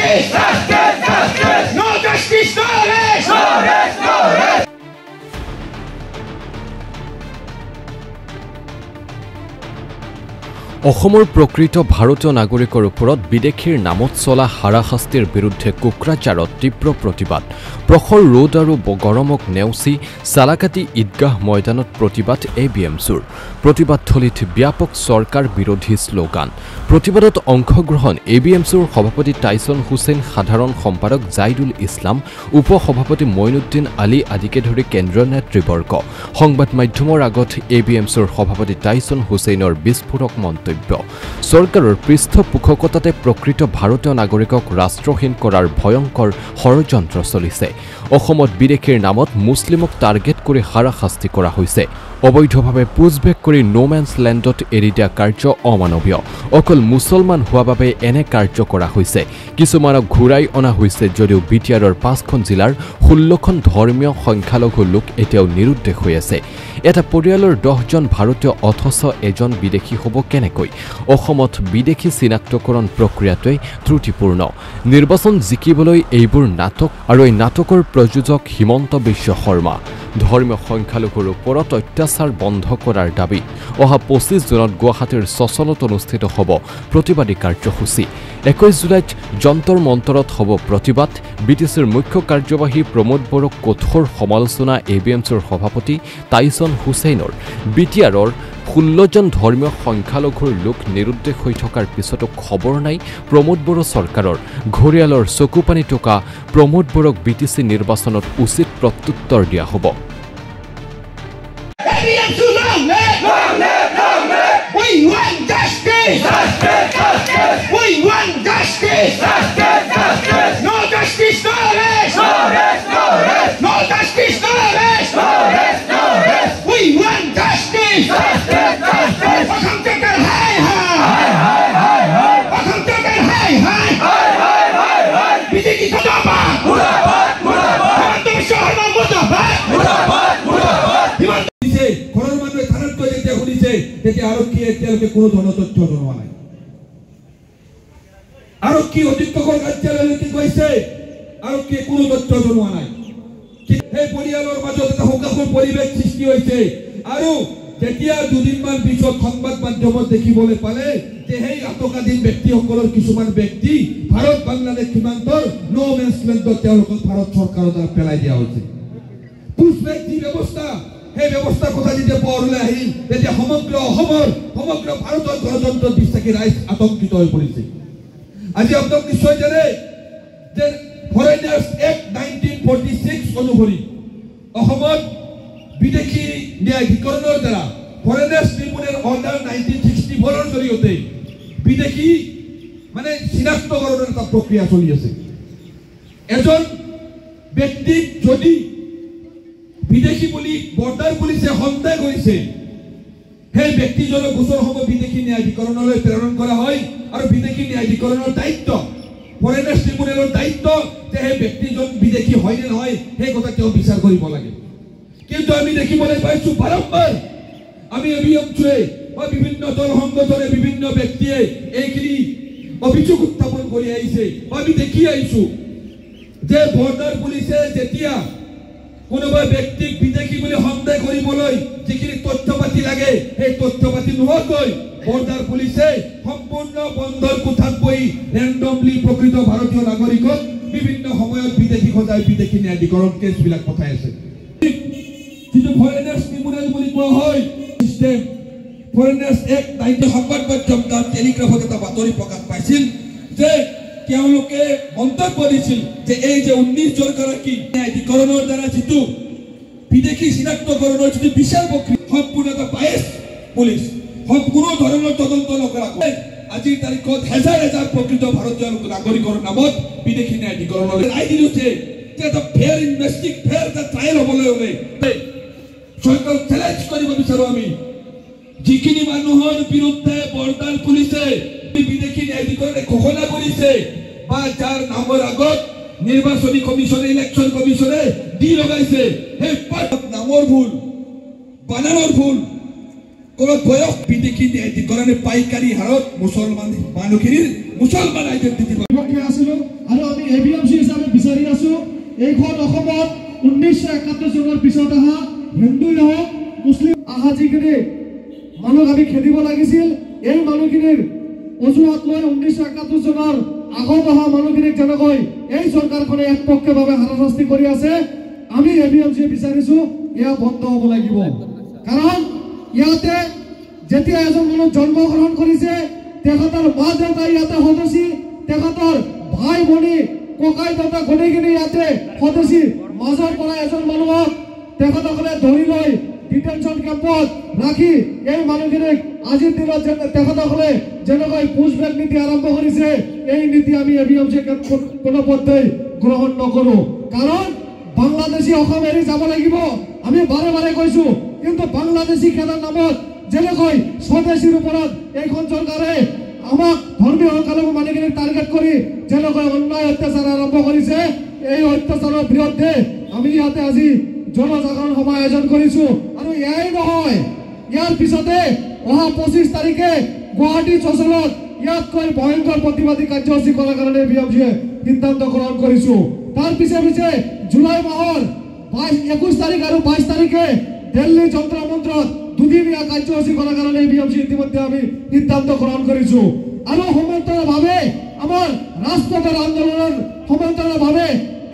justice! Justice! Justice! No justice, no rest! No rest, no rest! অসমৰ প্ৰকৃত ভাৰতীয় নাগৰিকৰ ওপৰত বিদেশীৰ নামত চলা হাৰাশাস্তিৰ বিৰুদ্ধে কোকৰাঝাৰত তীব্ৰ প্ৰতিবাদ প্ৰখৰ ৰ'দ আৰু গৰমক নেওচি চালাকাটি ঈদগাহ ময়দানত প্ৰতিবাদ এবিএমছুৰ প্ৰতিবাদথলীত ব্যাপক চৰকাৰ বিৰোধী শ্লোগান প্ৰতিবাদত অংশগ্ৰহণ এবিএমছুৰ সভাপতি টাইছন হুছেইন সাধাৰণ সম্পাদক জাইদুল ইছলাম উপসভাপতি মইনুদ্দিন আলী আদিকে ধৰি কেন্দ্ৰীয় নেতৃবৰ্গ সংবাদ মাধ্যমৰ আগত এবিএমছুৰ সভাপতি টাইছন হুছেইনৰ বিস্ফোৰক মন্তব্য চৰকাৰৰ পৃষ্ঠপোষকতাতে প্ৰকৃত ভাৰতীয় নাগৰিকক ৰাষ্ট্ৰহীন কৰাৰ ভয়ংকৰ ষড়যন্ত্ৰ চলিছে অসমত বিদেশীৰ নামত মুছলিমক টাৰ্গেট কৰি হাৰাশাস্তি কৰা হৈছে অবৈধভাৱে পুজবেক কৰি নোমেন্স লেণ্ডত এৰি দিয়া কাৰ্য অমানৱীয় অকল মুছলমান হোৱা বাবে এনে কাৰ্য কৰা হৈছে কিছুমানক ঘূৰাই অনা হৈছে যদিও বিটিআৰৰ 5খন জিলাৰ 16খন ধৰ্মীয় সংখ্যালঘু লোক এতিয়াও নিৰুদ্দেশ হৈ আছে এটা পৰিয়ালৰ 10জন ভাৰতীয় অথচ এজন বিদেশী হ'ব কেনেকৈ অসমত বিদেশী চিনাক্তকৰণ প্ৰক্ৰিয়াটোৱে ত্ৰুটিপূৰ্ণ নিৰ্বাচন জিকিবলৈ এইবোৰ নাটক আৰু এই নাটকৰ প্ৰযোজক হিমন্ত বিশ্ব শৰ্মা ধৰ্মীয় সংখ্যালঘুৰ ওপৰত অত্যাচাৰ বন্ধ কৰাৰ দাবী অহা 25 জুনত গুৱাহাটীৰ চচলত অনুষ্ঠিত হ'ব প্ৰতিবাদী কাৰ্যসূচী 21 জুলাইত যন্তৰ মন্তৰত হ'ব প্ৰতিবাদ বিটিচিৰ মুখ্য কাৰ্যবাহী প্ৰমোদ বড়োক কঠোৰ সমালোচনা এবিএমছৰ সভাপতি টাইছন হুছেইনৰ বিটিআৰৰ 16জন ধৰ্মীয় সংখ্যালঘুৰ লোক নিৰুদ্দেশ হৈ থকাৰ পিছতো খবৰ নাই প্ৰমোদ বড়ো চৰকাৰৰ ঘৰিয়ালৰ চকুপানী টকা প্ৰমোদ বড়োক বিটিচি নিৰ্বাচনত উচিত প্ৰত্যুত্তৰ দিয়া হ'ব We want justice! Justice! Justice! We want justice! Justice! Justice! No justice, no rest! No rest, no rest! No justice, no rest! No rest, no rest! We want justice! Justice! Justice! Welcome to the high high! High high high high! Welcome to the high high! High high high high! BJP Murabad! Murabad! Murabad! Himanta Biswa Sarma Murabad! Murabad! Murabad! Himanta ঘৰৰ মানুহে থানাত গৈ যেতিয়া শুনিছে তেতিয়া আৰক্ষী এতিয়ালৈকে কোনো ধৰণৰ তথ্য জনোৱা নাই আৰক্ষী অধীক্ষকৰ কাৰ্যালয়লৈকে গৈছে আৰক্ষীয়ে কোনো তথ্য জনোৱা নাই সেই পৰিয়ালৰ মাজত এটা শোকাকুল পৰিৱেশ সৃষ্টি হৈছে আৰু যেতিয়া দুদিনমান পিছত সংবাদ মাধ্যমত দেখিবলৈ পালে যে সেই আটকাধীন ব্যক্তিসকলৰ কিছুমান ব্যক্তি ভাৰত বাংলাদেশ সীমান্তৰ নো মেন্স লেণ্ডত তেওঁলোকক ভাৰত চৰকাৰৰ দ্বাৰা পেলাই দিয়া হৈছে পুষ্পেক যি ব্যৱস্থা সেই ব্যৱস্থাৰ কথা যেতিয়া পৰলৈ আহিল তেতিয়া সমগ্ৰ ভাৰতৰ গণতন্ত্ৰৰ বিশ্বাসী ৰাইজ আতংকিত হৈ পৰিছে আজি আপোনাক নিশ্চয় জানে যে ফৰেইনাৰ্ছ এক্ট 1946 অনুসৰি অসমত বিদেশী ন্যায়াধিকৰণৰ দ্বাৰা ফৰেইনাৰ্ছ ট্ৰিব্যুনেল অৰ্ডাৰ 1964 ৰ জৰিয়তে বিদেশী মানে চিনাক্তকৰণৰ এটা প্ৰক্ৰিয়া চলি আছে এজন ব্যক্তিক যদি বিদেশী বুলি বৰ্ডাৰ পুলিচে সন্দেহ কৰিছে সেই ব্যক্তিজনক গোচৰসমূহ বিদেশী ন্যায়াধিকৰণলৈ প্ৰেৰণ কৰা হয় আৰু বিদেশী ন্যায়াধিকৰণৰ দায়িত্ব ফৰেইনাৰ্ছ ট্ৰিব্যুনেলৰ দায়িত্ব যে সেই ব্যক্তিজন বিদেশী হয় নে নহয় সেই কথা তেওঁ বিচাৰ কৰিব লাগে কিন্তু আমি দেখিবলৈ পাইছো বাৰম্বাৰ আমি এবিএমছুৱে বা বিভিন্ন দল সংগঠনে বিভিন্ন ব্যক্তিয়ে এইখিনি অভিযোগ উত্থাপন কৰি আহিছে আমি দেখি আহিছো যে বৰ্ডাৰ পুলিচে যেতিয়া কোনোবা ব্যক্তিক বিদেশী বুলি সন্দেহ কৰিবলৈ যিখিনি তথ্য পাতি লাগে সেই তথ্য পাতি নোহোৱাকৈ বৰ্ডাৰ পুলিচে সম্পূৰ্ণ বন্ধৰ কোঠাত বহি ৰেণ্ডমলি প্ৰকৃত ভাৰতীয় নাগৰিকক বিভিন্ন সময়ত বিদেশী সজাই বিদেশী ন্যায়াধিকৰণ কেছবিলাক পঠাই আছে যিটো ফৰেইনাৰ্ছ ট্ৰিব্যুনেল বুলি কোৱা হয় চিষ্টেম ফৰেইনাৰ্ছ এক্ট 19 সংবাদ মাধ্যম তাৰ টেলিগ্ৰাফত এটা বাতৰি প্ৰকাশ পাইছিল যে তেওঁলোকে মন্তব্য দিছিল যে এই যে 19 গৰাকী ন্যায়াধিকৰণৰ দ্বাৰা যিটো বিদেশী চিনাক্তকৰণৰ যিটো বিচাৰ প্ৰক্ৰিয়া সম্পূৰ্ণ এটা বায়াস পুলিচ কোনো ধৰণৰ তদন্ত নকৰাকৈ আজিৰ তাৰিখত হাজাৰ প্ৰকৃত ভাৰতীয় নাগৰিকৰ নামত বিদেশী ন্যায়াধিকৰণৰ ৰায় দিছে যে এটা ফেয়াৰ এটা ট্ৰায়েল হ'বলৈ হ'লে চৰকাৰক চেলেঞ্জ কৰিব বিচাৰো আমি যিখিনি মানুহৰ বিৰুদ্ধে বৰ্ডাৰ পুলিচে বিদেশী ন্যায়াধিকৰণে ঘোষণা কৰিছে বা যাৰ নামৰ আগত নিৰ্বাচনী কমিশনে ইলেকশন কমিশনে দি লগাইছে সেই নামৰ ভুল বানানৰ ভুল কোন বয়স বিদেশী ন্যায়াধিকৰণে পাইকাৰী হাৰত মুছলমান মানুহখিনিৰ মুছলমান আইডেন্টিটি পক্ষে আছিলো আৰু আমি এবিএমচি হিচাপে বিচাৰি আছো এইখন অসমত 1971 চনৰ পিছত অহা হিন্দুই হওক মুছলিম আহা যিখিনি মানুহ আমি খেদিব লাগিছিল এই মানুহখিনিৰ অজুহাত লৈ 1971 চনৰ আগত অহা মানুহখিনিক যেনেকৈ এই চৰকাৰখনে একপক্ষভাৱে হাৰাশাস্তি কৰি আছে আমি এবিএমচি বিচাৰিছো এয়া বন্ধ হ'ব লাগিব কাৰণ ইয়াতে যেতিয়া এজন মানুহ জন্মগ্ৰহণ কৰিছে তেখেতৰ মা দেউতা ইয়াতে সদস্য তেখেতৰ ভাই ভনী ককাই দেউতা গোটেইখিনি ইয়াতে সদস্য মাজৰ পৰা এজন মানুহক তেখেতসকলে ধৰি লৈ ডিটেনশ্যন কেম্পত ৰাখি এই মানুহখিনিক আজিৰ দিনত তেখেতসকলে যেনেকৈ পুছবেক নীতি আৰম্ভ কৰিছে এই নীতি আমি এবিএমচি কোনো পধ্যেই গ্ৰহণ নকৰোঁ কাৰণ বাংলাদেশী অসম এৰি যাব লাগিব আমি বাৰে বাৰে কৈছো কিন্তু বাংলাদেশী খেলাৰ নামত যেনেকৈ স্বদেশীৰ ওপৰত এইখন চৰকাৰে আমাক ধৰ্মীয় সংখ্যালঘু মানুহখিনিক টাৰ্গেট কৰি যেনেকৈ অন্যায় অত্যাচাৰ আৰম্ভ কৰিছে এই অত্যাচাৰৰ বিৰুদ্ধে আমি ইয়াতে আজি জনজাগৰণ সভা আয়োজন কৰিছো আৰু এয়াই নহয় ইয়াৰ পিছতে অহা 25 তাৰিখে গুৱাহাটী চচলত ইয়াতকৈ ভয়ংকৰ প্ৰতিবাদী কাৰ্যসূচী কৰাৰ কাৰণে এবিএমচিয়ে সিদ্ধান্ত গ্ৰহণ কৰিছো তাৰ পিছে পিছে জুলাই মাহৰ 21 তাৰিখ আৰু 22 তাৰিখে দিল্লী যন্ত্ৰ মন্ত্ৰত দুদিনীয়া কাৰ্যসূচী কৰাৰ কাৰণে এবিএমচি ইতিমধ্যে আমি সিদ্ধান্ত গ্ৰহণ কৰিছো আৰু সমান্তৰালভাৱে আমাৰ ৰাজপথৰ আন্দোলনৰ সমান্তৰালভাৱে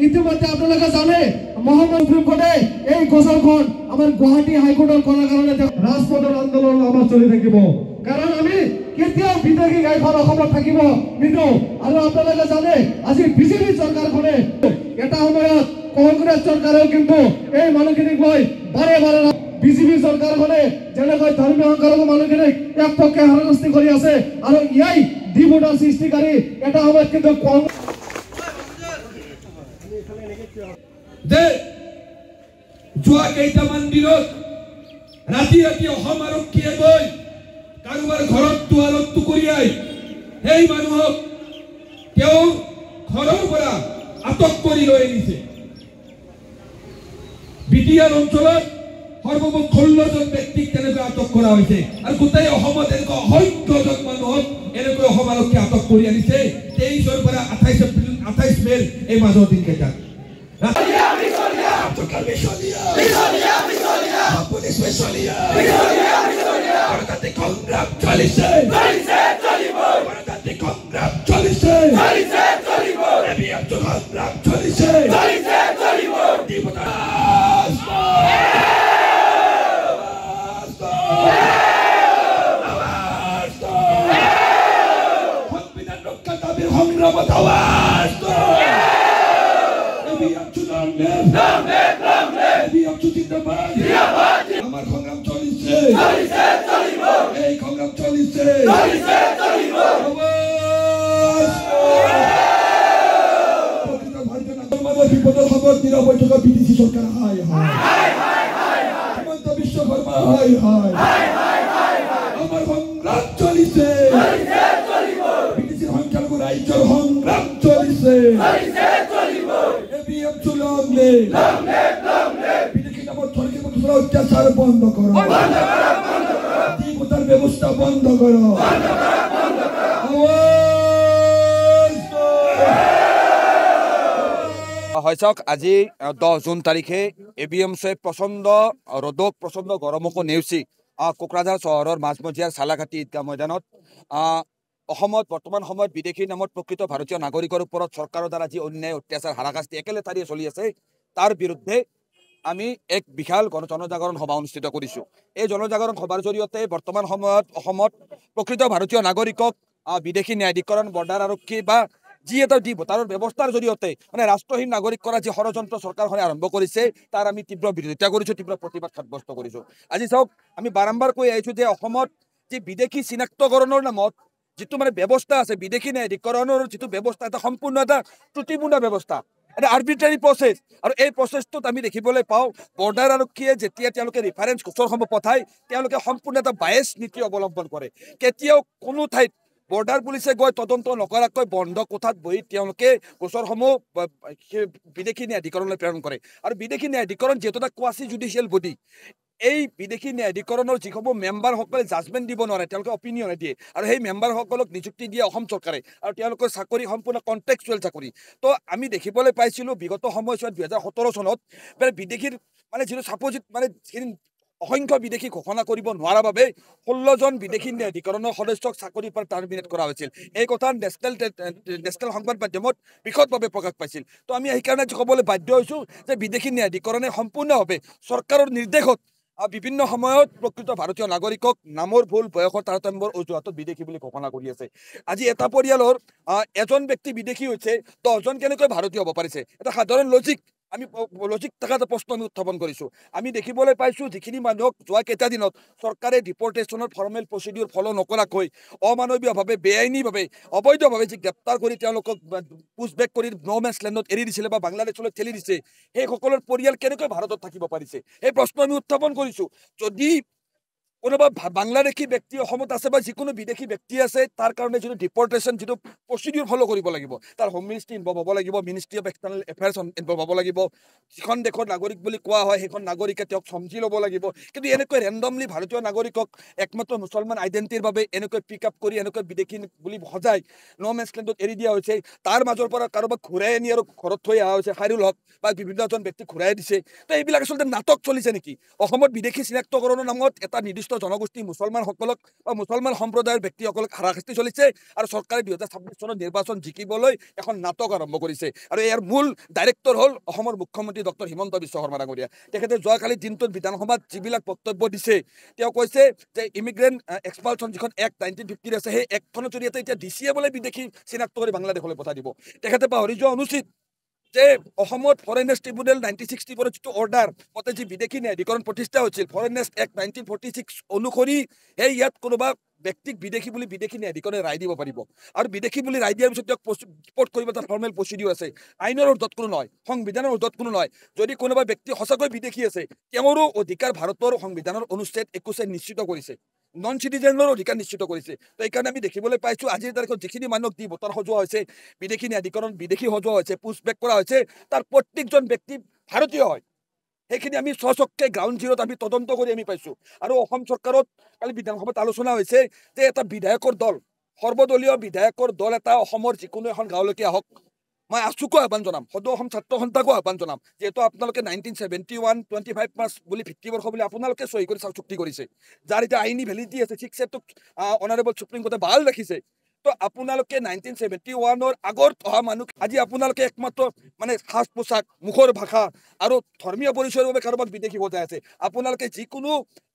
ইতিমধ্যে আপোনালোকে জানে মহামান্য সুপ্ৰিম কোৰ্টে এই গোচৰখন আমাৰ গুৱাহাটী হাইকোৰ্টৰ কৰাৰ কাৰণে ৰাজপথৰ আন্দোলন আমাৰ চলি থাকিব কাৰণ আমি কেতিয়াও বিদেশী গাইখন অসমত থাকিব নিদিওঁ আৰু আপোনালোকে জানে আজি বিজেপি চৰকাৰখনে এটা সময়ত কংগ্ৰেছ চৰকাৰেও কিন্তু এই মানুহখিনিক লৈ বাৰে বাৰে বিজেপি চৰকাৰখনে যেনেকৈ ধৰ্মীয় সংখ্যালঘু মানুহখিনিক একপক্ষে হাৰাশাস্তি কৰি আছে আৰু ইয়াই দ্বিমুঠৰ সৃষ্টিকাৰী এটা সময়ত কিন্তু যে যোৱা কেইটামান দিনত ৰাতি ৰাতি অসম আৰক্ষীয়ে গৈ কাৰোবাৰ ঘৰত দুৱাৰত টুকুৰিয়াই সেই মানুহক তেওঁৰ ঘৰৰ পৰা আটক কৰি লৈ আনিছে বিটিআৰ অঞ্চলত সৰ্বমুঠ 16 জন ব্যক্তিক তেনেকৈ আটক কৰা হৈছে আৰু গোটেই অসমত এনেকুৱা অসংখ্যজন মানুহক এনেকৈ অসম আৰক্ষীয়ে আটক কৰি আনিছে 23ৰ পৰা 28 মেৰ এই মাজৰ দিনকেইটাত আমার সংগ্রাম চলিছে এই সংগ্রাম চলিছে বিপদের খবর নিরাপদ থকা বিদেশি সরকার হায় হায় হেমন্ত বিশ্বকর্মা হায় হায় আমার সংগ্রাম চলিছে বিদেশির সংখ্যালঘু রাজ্যের সংগ্রাম চলিছে এবিএমচি লং লিভ বিদেশি নামত সরকারি বছর অত্যাচার বন্ধ করো দ্বিমুঠার ব্যবস্থা বন্ধ করো হয় চাওক আজি 10 জুন তাৰিখে এবিএমচি প্ৰচণ্ড ৰ'দক প্ৰচণ্ড গৰমকো নেওচি কোকৰাঝাৰ চহৰৰ মাজমজিয়াৰ চালাঘাটি ঈদগাহ ময়দানত অসমত বৰ্তমান সময়ত বিদেশী নামত প্ৰকৃত ভাৰতীয় নাগৰিকৰ ওপৰত চৰকাৰৰ দ্বাৰা যি অন্যায় অত্যাচাৰ হাৰাশাস্তি একেলেঠাৰিয়ে চলি আছে তাৰ বিৰুদ্ধে আমি এক বিশাল জনজাগৰণ সভা অনুষ্ঠিত কৰিছোঁ এই জনজাগৰণ সভাৰ জৰিয়তে বৰ্তমান সময়ত অসমত প্ৰকৃত ভাৰতীয় নাগৰিকক বিদেশী ন্যায়াধিকৰণ বৰ্ডাৰ আৰক্ষী বা যি এটা ভোটাৰৰ ব্যৱস্থাৰ জৰিয়তে মানে ৰাষ্ট্ৰহীন নাগৰিক কৰা যি ষড়যন্ত্ৰ চৰকাৰখনে আৰম্ভ কৰিছে তাৰ আমি তীব্ৰ বিৰোধিতা কৰিছোঁ তীব্ৰ প্ৰতিবাদ সাব্যস্ত কৰিছোঁ আজি চাওক আমি বাৰম্বাৰ কৈ আহিছোঁ যে অসমত যি বিদেশী চিনাক্তকৰণৰ নামত যিটো মানে ব্যৱস্থা আছে বিদেশী ন্যায়াধিকৰণৰ যিটো ব্যৱস্থা এটা সম্পূৰ্ণ এটা ত্ৰুটিপূৰ্ণ ব্যৱস্থা এটা আৰ্বিট্ৰাৰী প্ৰচেছ আৰু এই প্ৰচেছটোত আমি দেখিবলৈ পাওঁ বৰ্ডাৰ আৰক্ষীয়ে যেতিয়া তেওঁলোকে ৰিফাৰেঞ্চ গোচৰসমূহ পঠায় তেওঁলোকে সম্পূৰ্ণ এটা বায়েছ নীতি অৱলম্বন কৰে কেতিয়াও কোনো ঠাইত বৰ্ডাৰ পুলিচে গৈ তদন্ত নকৰাকৈ বন্ধ কোঠাত বহি তেওঁলোকে গোচৰসমূহ বিদেশী ন্যায়াধিকৰণলৈ প্ৰেৰণ কৰে আৰু বিদেশী ন্যায়াধিকৰণ যিহেতু এটা কোৱাচি জুডিচিয়েল বডি এই বিদেশী ন্যায়াধিকৰণৰ যিসমূহ মেম্বাৰসকলে জাজমেণ্ট দিব নোৱাৰে, তেওঁলোকে অপিনিয়ন দিয়ে, আৰু সেই মেম্বাৰসকলক নিযুক্তি দিয়ে অসম চৰকাৰে, আৰু তেওঁলোকৰ চাকৰি সম্পূৰ্ণ কণ্টেক্সুৱেল চাকৰি। তো আমি দেখিবলৈ পাইছিলোঁ বিগত সময়ছোৱাত 2017 চনত বিদেশীৰ যিটো চাপজিট অসংখ্য বিদেশী ঘোষণা কৰিব নোৱাৰাৰ বাবে 16জন বিদেশী ন্যায়াধিকৰণৰ সদস্যক চাকৰিৰ পৰা টাৰ্মিনেট কৰা হৈছিল। এই কথা নেশ্যনেল সংবাদ মাধ্যমত বিশদভাৱে প্ৰকাশ পাইছিল। তো আমি সেইকাৰণে ক'বলৈ বাধ্য হৈছোঁ যে বিদেশী ন্যায়াধিকৰণে সম্পূৰ্ণভাৱে চৰকাৰৰ নিৰ্দেশত বিভিন্ন সময়ত প্ৰকৃত ভাৰতীয় নাগৰিকক নামৰ ভুল, বয়সৰ তাৰতম্যৰ অজুহাতত বিদেশী বুলি ঘোষণা কৰি আছে। আজি এটা পৰিয়ালৰ এজন ব্যক্তি বিদেশী হৈছে, 10জন কেনেকৈ ভাৰতীয় হ'ব পাৰিছে? এটা সাধাৰণ লজিক থকা এটা প্ৰশ্ন আমি উত্থাপন কৰিছোঁ। আমি দেখিবলৈ পাইছোঁ যিখিনি মানুহক যোৱা কেইটা দিনত চৰকাৰে ডিপৰ্টেশ্যনৰ ফৰ্মেল প্ৰচিডিউৰ ফ'ল' নকৰাকৈ অমানৱীয়ভাৱে, বেআইনীভাৱে, অবৈধভাৱে যি গ্ৰেপ্তাৰ কৰি তেওঁলোকক পুছবেক কৰি ন' মেন্স লেণ্ডত এৰি দিছিলে বা বাংলাদেশলৈ ঠেলি দিছে, সেইসকলৰ পৰিয়াল কেনেকৈ ভাৰতত থাকিব পাৰিছে? সেই প্ৰশ্ন আমি উত্থাপন কৰিছোঁ। যদি কোনোবা বাংলাদেশী ব্যক্তি অসমত আছে বা যিকোনো বিদেশী ব্যক্তি আছে, তাৰ কাৰণে যিটো ডিপৰ্টেশ্যন যিটো প্ৰচিডিউৰ ফ'ল' কৰিব লাগিব, তাৰ হোম মিনিষ্ট্ৰী ইনভল্ভ হ'ব লাগিব, ministry of external affairs involve হ'ব লাগিব, যিখন দেশৰ নাগৰিক বুলি কোৱা হয় সেইখন নাগৰিকে তেওঁক চমজি ল'ব লাগিব। কিন্তু এনেকৈ ৰেণ্ডমলি ভাৰতীয় নাগৰিকক একমাত্ৰ মুছলমান আইডেণ্টিটিৰ বাবে এনেকৈ পিক আপ কৰি এনেকৈ বিদেশী বুলি সজাই ন' মেন্স লেণ্ডত এৰি দিয়া হৈছে। তাৰ মাজৰ পৰা কাৰোবাক ঘূৰাই আনি আৰু ঘৰত থৈ অহা হৈছে, খাইৰুল হক বা বিভিন্ন এজন ব্যক্তিক ঘূৰাই দিছে। তো এইবিলাক আচলতে নাটক চলিছে নেকি? অসমত বিদেশী চিনাক্তকৰণৰ নামত এটা নিৰ্দিষ্ট জনগোষ্ঠী মুছলমানসকলক বা মুছলমান সম্প্ৰদায়ৰ ব্যক্তিসকলক হাৰাশাস্তি চলিছে, আৰু চৰকাৰে 2026 চনত নিৰ্বাচন জিকিবলৈ এখন নাটক আৰম্ভ কৰিছে। আৰু ইয়াৰ মূল ডাইৰেক্টৰ হ'ল অসমৰ মুখ্যমন্ত্ৰী ডক্টৰ হিমন্ত বিশ্ব শৰ্মা ডাঙৰীয়া। তেখেতে যোৱাকালি দিনটোত বিধানসভাত যিবিলাক বক্তব্য দিছে, তেওঁ কৈছে যে ইমিগ্ৰেণ্ট এক্সপালচন যিখন এক্ট 1950 আছে, সেই এক্টখনৰ জৰিয়তে এতিয়া DCA বোলে বিদেশী চিনাক্ত কৰি বাংলাদেশলৈ পঠাই দিব। তেখেতে পাহৰি যোৱা অনুচিত যে অসমত ফৰেইনাৰ্ছ ট্ৰিব্যুনেল 1964 যিটো অৰ্ডাৰ মতে যি বিদেশী ন্যায়াধিকৰণ প্ৰতিষ্ঠা হৈছিল, ফৰেইনাৰ্ছ এক্ট 1946 অনুসৰি সেই ইয়াত কোনোবা ব্যক্তিক বিদেশী বুলি বিদেশী ন্যায়াধিকৰণে ৰায় দিব পাৰিব, আৰু বিদেশী বুলি ৰায় দিয়াৰ পিছত তেওঁক ৰিপৰ্ট কৰিব এটা ফৰ্মেল প্ৰচিডিউৰ আছে। আইনৰ অৰ্থত কোনো নহয়, সংবিধানৰ অৰ্থত কোনো নহয়। যদি কোনোবা ব্যক্তি সঁচাকৈ বিদেশী আছে, তেওঁৰো অধিকাৰ ভাৰতৰ সংবিধানৰ অনুচ্ছেদ 21 নিশ্চিত কৰিছে, নন চিটিজেনৰ অধিকাৰ নিশ্চিত কৰিছে। তো এইকাৰণে আমি দেখিবলৈ পাইছোঁ আজিৰ তাৰিখত যিখিনি মানুহক দি ভোটাৰ সজোৱা হৈছে, বিদেশী ন্যায়াধিকৰণ বিদেশী সজোৱা হৈছে, পুছবেক কৰা হৈছে, তাৰ প্ৰত্যেকজন ব্যক্তি ভাৰতীয় হয়। সেইখিনি আমি স্বচক্ষে গ্ৰাউণ্ড জিৰ'ত আমি তদন্ত কৰি আমি পাইছোঁ। আৰু অসম চৰকাৰত কালি বিধানসভাত আলোচনা হৈছে যে এটা বিধায়কৰ দল, সৰ্বদলীয় বিধায়কৰ দল এটা অসমৰ যিকোনো এখন গাঁৱলৈকে আহক, মই আছুকো আহ্বান জনাম, সদৌ অসম ছাত্ৰ সন্থাকো আহ্বান জনাম, যিহেতু আপোনালোকে 1971 25 মাৰ্চ বুলি ভিত্তিবৰ্ষ বুলি আপোনালোকে চহী কৰি চুক্তি কৰিছে, যাৰ এতিয়া আইনী ভেলিডিটি আছে, 6 অনাৰেবল সুপ্ৰিম কোৰ্টে বাহাল ৰাখিছে। তো আপোনালোকে 1971 আগত অহা মানুহ আজি আপোনালোকে একমাত্ৰ সাজ পোছাক, মুখৰ ভাষা আৰু ধৰ্মীয় পৰিচয়ৰ বাবে কাৰোবাক বিদেশী বজাই আছে। আপোনালোকে যিকোনো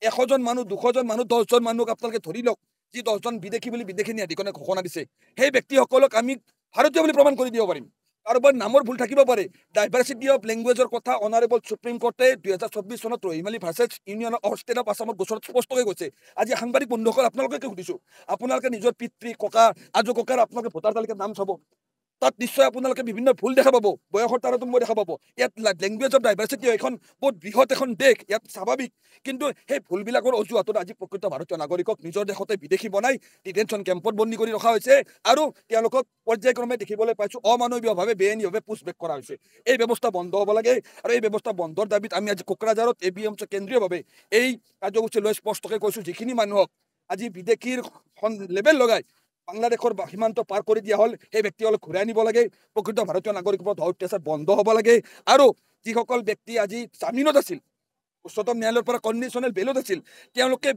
100জন মানুহ, 200জন মানুহ, 10জন মানুহক আপোনালোকে ধৰি লওক, যি 10জন বিদেশী বুলি বিদেশী ন্যায়াধিকৰণে ঘোষণা দিছে, সেই ব্যক্তিসকলক আমি ভাৰতীয় বুলি প্ৰমাণ কৰি দিব পাৰিম। কাৰোবাৰ নামৰ ভুল থাকিব পাৰে। ডাইভাৰ্চিটি অফ লেংগুৱেজৰ কথা অনাৰেবল সুপ্ৰিম কোৰ্টে 2024 চনত Rahim Ali versus union of state of আছামৰ গোচৰত স্পষ্টকৈ কৈছে। আজি সাংবাদিক বন্ধুসকল আপোনালোকে সুধিছোঁ, আপোনালোকে নিজৰ পিতৃ, ককা, আজো ককাৰ আপোনালোকে ভোটাৰ তালিকাত নাম চাব, তাত নিশ্চয় আপোনালোকে বিভিন্ন ভুল দেখা পাব, বয়সৰ তাৰতম্য দেখা পাব। ইয়াত লেংগুৱেজ অফ ডাইভাৰ্চিটি এখন বহুত বৃহৎ এখন দেশ, ইয়াত স্বাভাৱিক। কিন্তু সেই ভুলবিলাকৰ অজুহাতত আজি প্ৰকৃত ভাৰতীয় নাগৰিকক নিজৰ দেশতে বিদেশী বনাই ডিটেনশ্যন কেম্পত বন্দী কৰি ৰখা হৈছে, আৰু তেওঁলোকক পৰ্যায়ক্ৰমে দেখিবলৈ পাইছোঁ অমানৱীয়ভাৱে, বেআইনীভাৱে পুছবেক কৰা হৈছে। এই ব্যৱস্থা বন্ধ হ'ব লাগে, আৰু এই ব্যৱস্থা বন্ধৰ দাবীত আমি আজি কোকৰাঝাৰত ABMC কেন্দ্ৰীয়ভাৱে এই কাৰ্যসূচী লৈ স্পষ্টকৈ কৈছোঁ, যিখিনি মানুহক আজি বিদেশীৰ লেবেল লগাই বাংলাদেশৰ সীমান্ত পাৰ কৰি দিয়া হ'ল, সেই ব্যক্তিসকলক ঘূৰাই আনিব লাগে। প্ৰকৃত ভাৰতীয় নাগৰিকৰ ওপৰত অত্যাচাৰ বন্ধ হ'ব লাগে, আৰু যিসকল ব্যক্তি আজি জামিনত আছিল, উচ্চতম ন্যায়ালয়ৰ পৰা কণ্ডিশ্যনেল বেইলত আছিল, তেওঁলোকে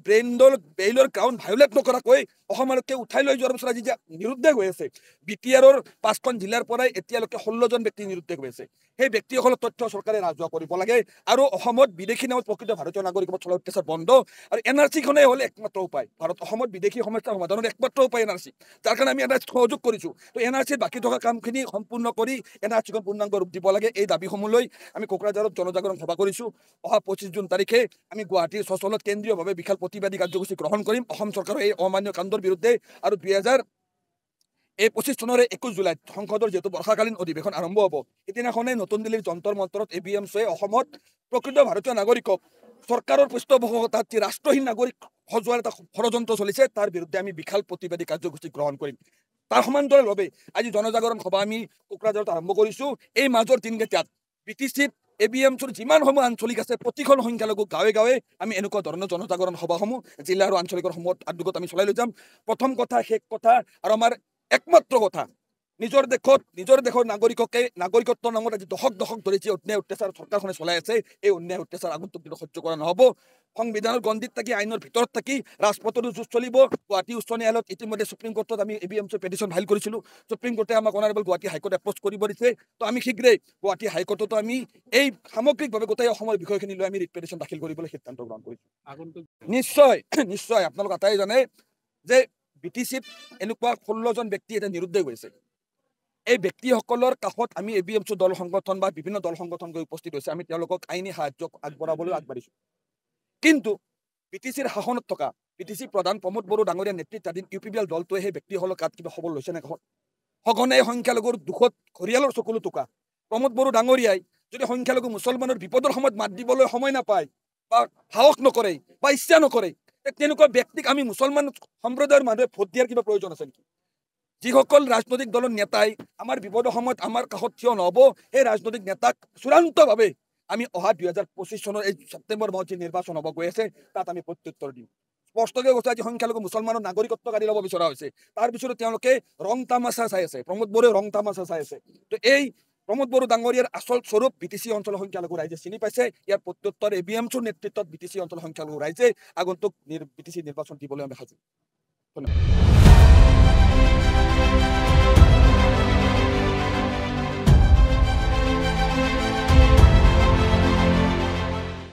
বেইলৰ গ্ৰাউণ্ড ভায়োলেট নকৰাকৈ অসমলৈকে উঠাই লৈ যোৱাৰ পিছত আজি যে নিৰুদ্দেশ হৈ আছে, BTRৰ 5খন জিলাৰ পৰাই এতিয়ালৈকে 16জন ব্যক্তি নিৰুদ্দেশ হৈ আছে। সেই ব্যক্তিসকলৰ তথ্য চৰকাৰে ৰাজহুৱা কৰিব লাগে, আৰু অসমত বিদেশী নামত প্ৰকৃত ভাৰতীয় নাগৰিকৰ ওপৰত চলা অত্যাচাৰ বন্ধ। আৰু NRC-খনেই হ'ল একমাত্ৰ উপায়, অসমত বিদেশী সমস্যা সমাধানৰ একমাত্ৰ উপায় NRC, যাৰ কাৰণে আমি NRC সহযোগ কৰিছোঁ। তো NRCৰ বাকী থকা কামখিনি সম্পূৰ্ণ কৰি NRC-খন পূৰ্ণাংগ ৰূপ দিব লাগে। এই দাবীসমূহ লৈ আমি কোকৰাঝাৰত জনজাগৰণ সভা কৰিছোঁ। অহা 25 জুন তাৰিখে আমি গুৱাহাটীৰ চচলত কেন্দ্ৰীয়ভাৱে বিশাল প্ৰতিবাদী কাৰ্যসূচী গ্ৰহণ কৰিম অসম চৰকাৰৰ এই অমান্য কাণ্ডৰ বিৰুদ্ধে। আৰু 2025 চনৰে 21 জুলাইত সংসদৰ যিহেতু বৰ্ষাকালীন অধিৱেশন আৰম্ভ হ'ব, সেইদিনাখনেই নতুন দিল্লীৰ যন্তৰ মন্তৰত ABMCয়ে অসমত প্ৰকৃত ভাৰতীয় নাগৰিকক চৰকাৰৰ পৃষ্ঠপোষকতাত যি ৰাষ্ট্ৰহীন নাগৰিক সজোৱাৰ এটা ষড়যন্ত্ৰ চলিছে, তাৰ বিৰুদ্ধে আমি বিশাল প্ৰতিবাদী কাৰ্যসূচী গ্ৰহণ কৰিম। তাৰ সমান্তৰালভাৱে আজি জনজাগৰণ সভা আমি কোকৰাঝাৰত আৰম্ভ কৰিছোঁ। এই মাজৰ দিনকেইটাত BTCত ABMCৰ যিমানসমূহ আঞ্চলিক আছে প্ৰতিখন সংখ্যালঘু গাঁৱে গাঁৱে আমি এনেকুৱা ধৰণৰ জনজাগৰণ সভাসমূহ জিলা আৰু আঞ্চলিকৰ সমূহত আদুগত আমি চলাই লৈ যাম। প্ৰথম কথা, শেষ কথা আৰু আমাৰ একমাত্ৰ কথা, নিজৰ দেশৰ নাগৰিকত্বৰ নামত আজি দশক ধৰি যি অন্যায় অত্যাচাৰ চৰকাৰখনে চলাই আছে, এই অন্যায় অত্যাচাৰ আগন্তুক দিনত সহ্য কৰা নহ'ব। সংবিধানৰ গণ্ডিত থাকি, আইনৰ ভিতৰত থাকি ৰাজপথতো যুঁজ চলিব। গুৱাহাটী উচ্চ ন্যায়ালয়ত ইতিমধ্যে সুপ্ৰিম কোৰ্টত আমি ABMC পেটিশ্যন ফাইল কৰিছিলোঁ। সুপ্ৰিম কোৰ্টে আমাক অনাৰেবল গুৱাহাটী হাইকোৰ্ট এপ্ৰ'চ কৰিব দিছে। তো আমি শীঘ্ৰেই গুৱাহাটী হাইকোৰ্টতো আমি এই সামগ্ৰিকভাৱে গোটেই অসমৰ বিষয়খিনি লৈ আমি ৰিট পেটিশ্যন দাখিল কৰিবলৈ সিদ্ধান্ত গ্ৰহণ কৰিছোঁ। নিশ্চয় আপোনালোক আটাই জানে যে BTCত এনেকুৱা 16জন ব্যক্তি এতিয়া নিৰুদ্দেশ হৈছে। এই ব্যক্তিসকলৰ কাষত আমি ABMC দল সংগঠন বা বিভিন্ন দল সংগঠন গৈ উপস্থিত হৈছে। আমি তেওঁলোকক আইনী সাহায্য আগবঢ়াবলৈ আগবাঢ়িছোঁ। কিন্তু BTCৰ শাসনত থকা BTC প্ৰধান প্ৰমোদ বড়ো ডাঙৰীয়া নেতৃত্বাধীন UPBL দলটোৱে সেই ব্যক্তিসকলৰ গাত কিবা খবৰ লৈছে নে? সঘনে সংখ্যালঘুৰ দুখত ঘৰিয়ালৰ চকুলো টুকা প্ৰমোদ বড়ো ডাঙৰীয়াই যদি সংখ্যালঘু মুছলমানৰ বিপদৰ সময়ত মাত দিবলৈ সময় নাপায় বা সাহস নকৰে বা ইচ্ছা নকৰে, তেনেকুৱা ব্যক্তিক আমি মুছলমান সম্প্ৰদায়ৰ মানুহে ভোট দিয়াৰ কিবা প্ৰয়োজন আছে নেকি? যিসকল ৰাজনৈতিক দলৰ নেতাই আমাৰ বিপদৰ সময়ত আমাৰ কাষত থিয় নহ'ব, সেই ৰাজনৈতিক নেতাক চূড়ান্তভাৱে আমি অহা 2025 চনৰ এই ছেপ্টেম্বৰ মাহত যি নিৰ্বাচন হ'ব গৈ আছে তাত আমি প্ৰত্যুত্তৰ দিম। স্পষ্টকৈ কৈছে, আজি সংখ্যালঘু মুছলমানৰ নাগৰিকত্ব কাঢ়ি ল'ব বিচৰা হৈছে। তাৰ পিছতো তেওঁলোকে ৰং তামাচা চাই আছে, প্ৰমোদ বড়োৱে ৰং তামাচা চাই আছে। তো এই প্ৰমোদ বড়ো ডাঙৰীয়াৰ আচল স্বৰূপ BTC অঞ্চলৰ সংখ্যালঘু ৰাইজে চিনি পাইছে। ইয়াৰ প্ৰত্যুত্তৰ ABMCৰ নেতৃত্বত BTC অঞ্চলৰ সংখ্যালঘু ৰাইজে আগন্তুক BTC নিৰ্বাচন দিবলৈ আমি সাজু। ধন্যবাদ।